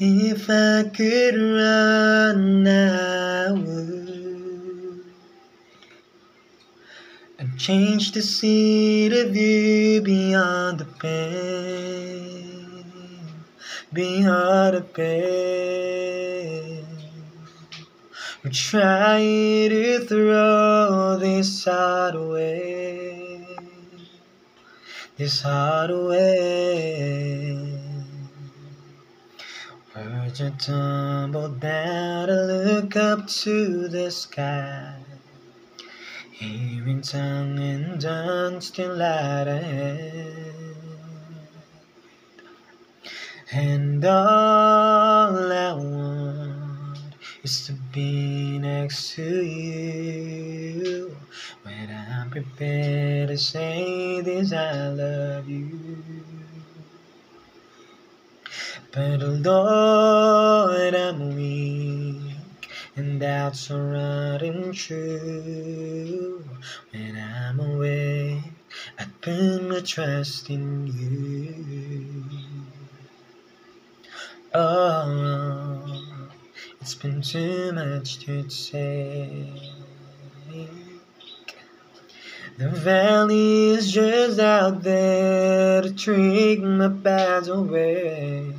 If I could run, I would. And change the seat of you beyond the pain, beyond the pain. We try to throw this heart away, this heart away. Words are tumbled down to look up to the sky, hearing tongue and done still light ahead. And all I want is to be next to you when I'm prepared to say this, I love you. But Lord, I'm weak and doubts are running true. When I'm awake, I put my trust in you. Oh, it's been too much to take. The valley is just out there to trick my paths away.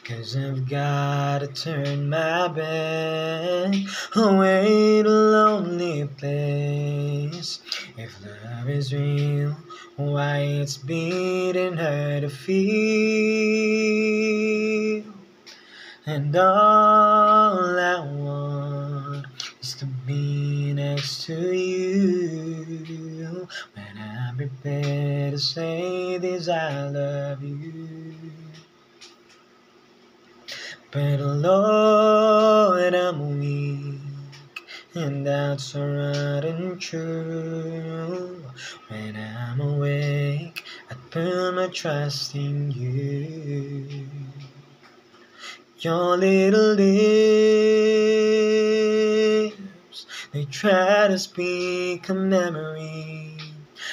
'Cause I've gotta turn my back away to lonely place. If love is real, why it's beating her to feel. And all I want is to be next to you when I'm prepared to say this, I love you. But Lord, I'm weak and doubts are running true. When I'm awake, I put my trust in you. Your little lips, they try to speak a memory.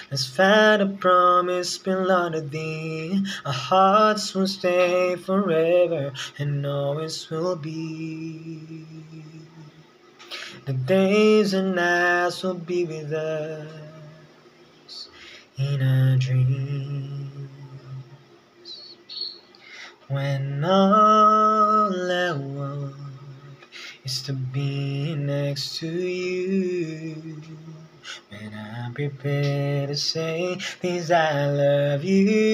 Let's find a promise belong to thee. Our hearts will stay forever and always will be. The days and nights will be with us in our dreams. When all I want is to be next to you. When I'm prepared to say these, I love you.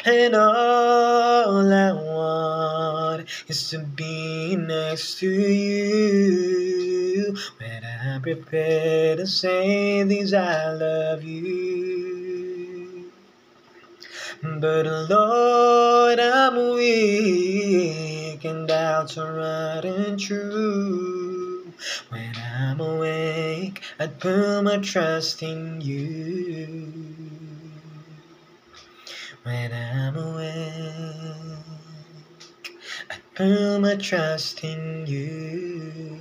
And all I want is to be next to you. When I'm prepared to say these, I love you. But Lord, I'm weak and doubts are running true. When I'm awake, I put my trust in you. When I'm awake, I put my trust in you.